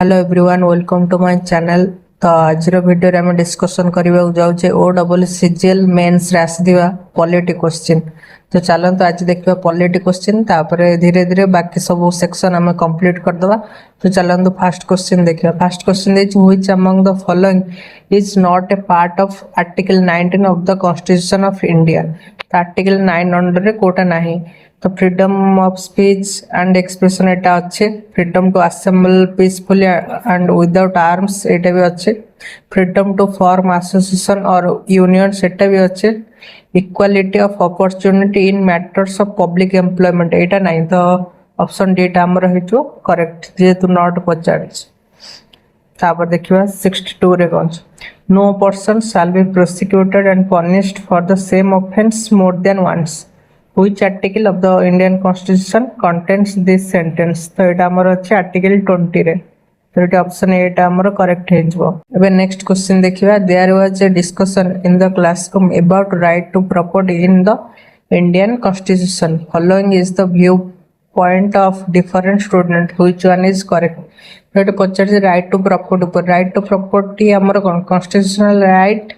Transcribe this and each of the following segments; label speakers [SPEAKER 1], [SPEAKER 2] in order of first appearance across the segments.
[SPEAKER 1] Hello everyone welcome to my channel. तो आज video रे हम डिस्कशन करबा जाउछे OSSCGL मेंस रे आसीदिबा पॉलिटी क्वेश्चन। तो चलंतु आज देखबा पॉलिटी क्वेश्चन तापर धीरे धीरे बाकी सब सेक्शन हम कंप्लीट कर दबा। तो चलंतु फर्स्ट क्वेश्चन देखिबा। First question is which among the following is not a part of article 19 of the constitution of India. तो आर्टिकल 9 अंडर रे कोटा नाही। तो freedom of speech and expression एटा अच्छे, freedom to assemble peacefully and without arms एटा भी अच्छे, फ्रीडम टू फॉर्म एसोसिएशन और यूनियन सेटा भी अच्छे, equality of opportunity in matters of public employment एटा नहीं। तो ऑप्शन डी टा हमर हेतु करेक्ट जेतु नॉट पचार्ज। तापर देखिबा 62 रे कोन no person shall be prosecuted and punished for the same offence more than once. Which article of the Indian Constitution contains this sentence? तो एटा हमर अछि आर्टिकल 20 रे। तो एटा ऑप्शन ए एटा हमर करेक्ट हे जबो। एबे नेक्स्ट क्वेश्चन देखिबा। There was a discussion in the classroom about right to property in the Indian Constitution. Following is the viewpoint of different student. Which one is correct? तो एटा पचार right to property पर। Right to property हमर constitutional right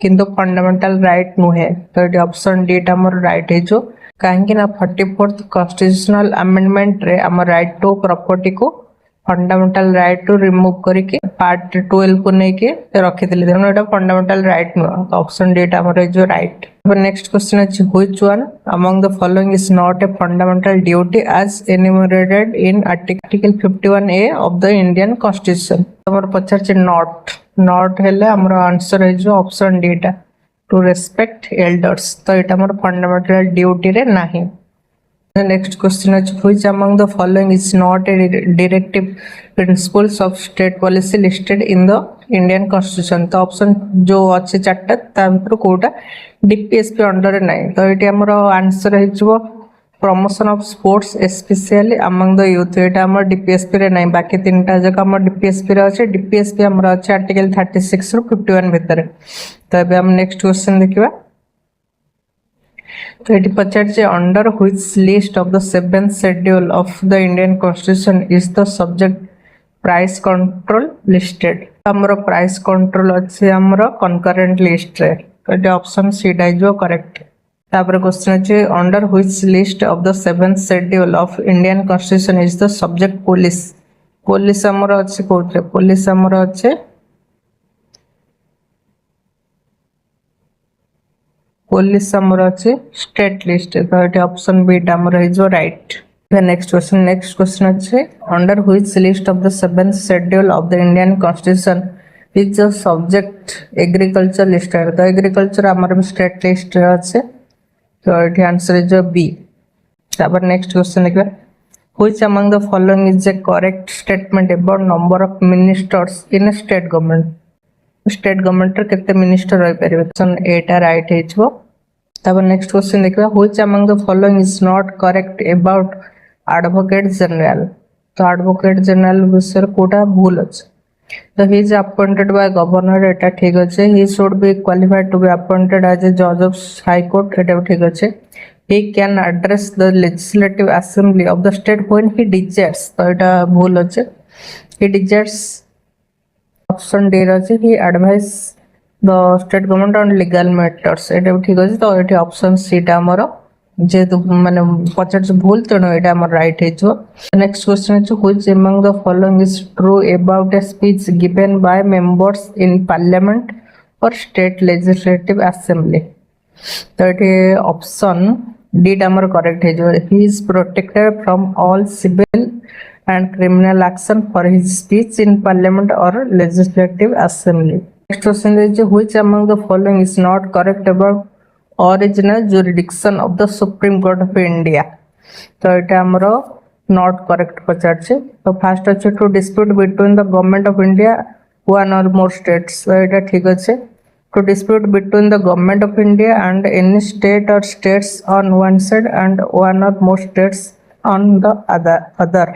[SPEAKER 1] किंतु fundamental right नुहे। तो ये option D हमर राइट है जो कहीं 44th कॉन्स्टिट्यूशनल अमेंडमेंट रे हमर राइट टू प्रॉपर्टी को फंडामेंटल राइट टू रिमूव करके पार्ट 12 को लेके रखी दिले। देखो एटा फंडामेंटल राइट नु। तो ऑप्शन डी हमर जो राइट। अब नेक्स्ट क्वेश्चन है which one among the following is not a fundamental duty as enumerated in article 51A of the Indian constitution. हमर पचार नॉट हेले हमर आंसर है जो ऑप्शन डी टा टू रेस्पेक्ट एल्डर्स। तो एटा हमर फंडामेंटल ड्यूटी रे नाही। नेक्स्ट क्वेश्चन है which among the following is not a directive principles of state policy listed in the Indian constitution. तो ऑप्शन जो अच्छे चारटा ता भीतर कोटा डीपीएसपी अंडर रे नाही। तो एटा हमर आंसर है जो promotion of sports specially among the youth. एटा हमर डीपीएसपी रे नाही। बाकी तीनटा जगह हमर डीपीएसपी रे अछि। डीपीएसपी हमर अछि आर्टिकल 36 रो 51 भीतर। तो एबे हम नेक्स्ट क्वेश्चन देखिबा। तो eighty Pachar J under which list of the 7th schedule of the Indian constitution is the subject price control listed. हमर प्राइस कंट्रोल अछि हमर कनकरेंट लिस्ट रे। तो एटा ऑप्शन सी डा जो करेक्ट। तापर क्वेश्चन अछि under which list of the 7th schedule of Indian constitution is the subject police. Police हमर अछि कोथरे? पुलिस हमर अछि पुलिस हमर अछि स्टेट लिस्ट। तो एटा ऑप्शन बी टा हमर है जो राइट। नेक्स्ट क्वेश्चन अछि under which list of the 7th schedule of the Indian constitution is the subject agriculture listed. तो एग्रीकल्चर हमर स्टेट लिस्ट रे अछि। तो ये आंसर is B। तापर नेक्स्ट क्वेश्चन देखिबा which among the following is A correct statement about number of ministers in state government. State government रे केते मिनिस्टर रहि परिबे। ऑप्शन ए टा राइट है जो। तापर नेक्स्ट क्वेश्चन देखिबा which among the following is not correct about advocate general. तो एडवोकेट जनरल विषय कोटा भूल अछि। तो he is appointed by governor एटा ठीक अछि। he should be qualified to be appointed as a judge of high court एटा ठीक अछि। he can address the legislative assembly of the state when he desires। तो एटा भूल अछि। he desires ऑप्शन डी अछि। he advise the state government on legal matters एटा ठीक अछि। तो एठी ऑप्शन सी टा हमर जेतु माने पचार भूल तेणु एटा हमर राइट है जो। नेक्स्ट क्वेश्चन है which among the following is true about a speech given by members in parliament और स्टेट लेजिस्लेटिव असेंबली। तो एटे ऑप्शन डी हमर करेक्ट है जो he is protected from all civil and criminal action for his speech in parliament और legislative assembly. Next question है which among the following is not correct about original jurisdiction of the supreme court of India. तो एटा हमरो not correct पचार छे। तो first अछि to dispute between the government of India one or more states. तो एटा ठीक अछि। To dispute between the government of India and any state or states on one side and one or more states on the other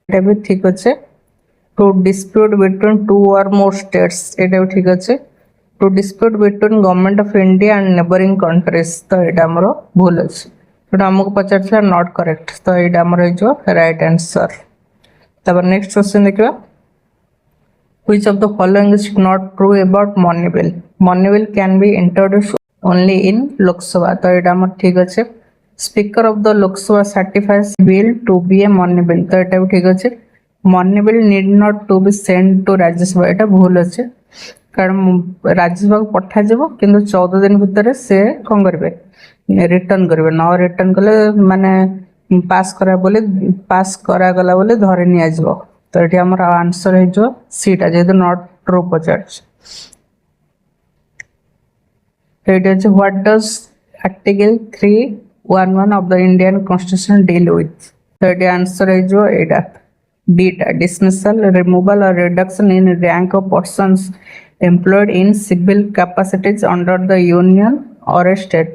[SPEAKER 1] एटा भी ठीक अछि। To dispute between two और more states एटा भी ठीक अछि। To dispute between government of India and neighbouring countries. तो एटा हमरो भूल अछि। तो हमको पचार नॉट करेक्ट। तो एटा हमरो जो राइट आंसर। तब नेक्स्ट क्वेश्चन देखिबा which of the following is not true about money bill? Money bill can be introduced only in Lok Sabha. तो एटा हमर ठीक अछि. Speaker of the Lok Sabha certifies bill to be a money bill. तो एटा भी ठीक अछि. Money bill need not to be sent to Rajya Sabha. एटा भूल अछि. कारण राज्यसभा को पठा जब किंतु 14 दिन भितर से कौन करबे रिटर्न करबे न रिटर्न कले माने पास करा बोले पास करा गला बोले धरे निया जब तो एठी हमर आंसर है जो सीटा जेतु नॉट ट्रू पचार्स एठी है what does article 311 of the Indian constitution deal with तो एठी आंसर है जो एटा बीटा डिसमिसल रिमूवल और reduction in rank of persons employed in civil capacities under the union or a state.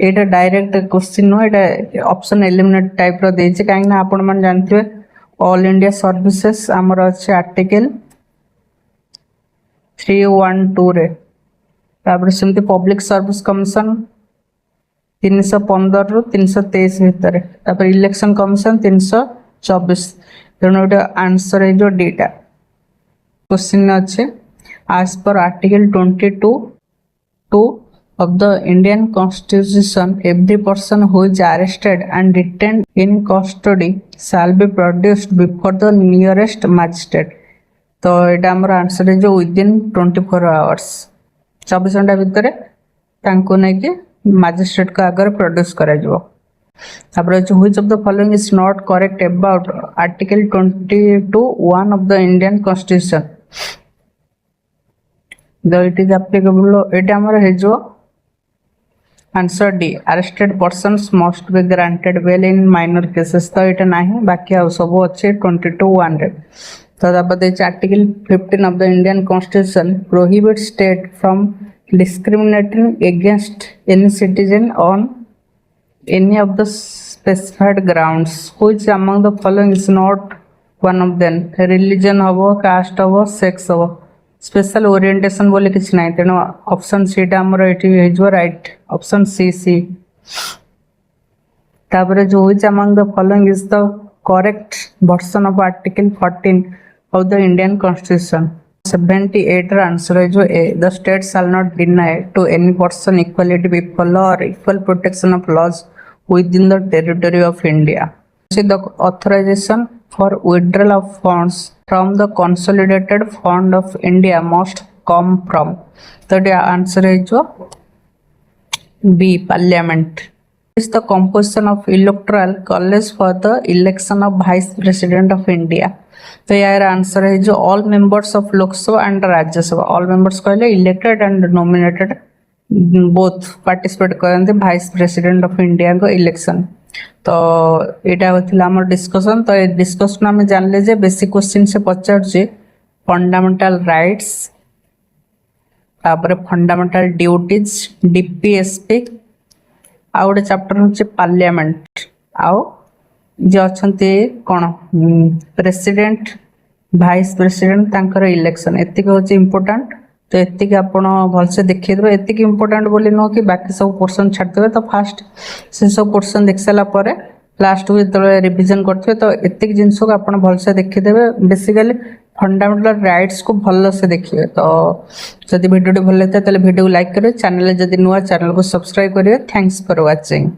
[SPEAKER 1] Etah direct question no Etah option eliminate type रो देछि काहे ना आपण मन जानथिबे ऑल इंडिया सर्विसेज हमर अछि आर्टिकल 312 रे तापर सेमति पब्लिक सर्विस कमीशन 315 रु 323 भितर तापर इलेक्शन कमीशन 324 तेनो एटा आंसर है जो डेटा क्वेश्चन अछि as per article 22(2) of the Indian Constitution, every person who is arrested and detained in custody shall be produced before the nearest magistrate. तो एटा हमर आंसर है जो within 24 hours 24 घंटा भितर तांको नै कि मैजिस्ट्रेट का अगर प्रोड्यूस करा जबो तापर जो which of the following is not correct about article 22(1) of the Indian Constitution. The it is applicable it हमर है जो answer D arrested persons must be granted bail in minor cases तो एटा नाही बाकी आ सब अच्छे 22(1) रे तो दाबा दे article 15 of the Indian constitution prohibit state from discriminating against any citizen on any of the specified grounds which among the following is not one of them religion हबो कास्ट हबो सेक्स हबो स्पेशल ओरिएंटेशन बोले किछ नाही तेनो option C टा हमर एठी हे जो राइट ऑप्शन सी तापर जो which among the following is the correct version of article 14 of the Indian constitution 78 रा आंसर है जो A the state shall not deny to any person equality before law or equal protection of laws within the territory of India the authorization for withdrawal of funds from the consolidated fund of India must come from so the answer is jo B parliament is the composition of electoral college for the election of vice president of India so your answer is jo all members of Lok Sabha and Rajya Sabha all members कहले elected and nominated both participate करते vice president of India को election तो एटा होथिला हमर discussion तो ए discussion में जानले जे basic question से पचार जे fundamental rights तापर fundamental duties DPSP out chapter होचे पार्लियामेंट आउ जे अछंते कोन प्रेसिडेंट वाइस प्रेसिडेंट तांकर इलेक्शन एतिक होचे इंपोर्टेंट तो एतिक आपण भल से देखि देबे एतिक इंपोर्टेंट बोली न कि बाकी सब पोर्शन छाड़ देबे तो फास्ट से सब पोर्शन देख साला परे लास्ट को जतले रिवीजन करथबे तो एतिक जिंस को आपण भल से देखि देबे बेसिकली फंडामेंटल राइट्स को भल से देखिए तो जदि वीडियो भल लगता है तले वीडियो को लाइक करिए चैनल जदि नुवा चैनल को सब्सक्राइब करिए थैंक्स फॉर वाचिंग।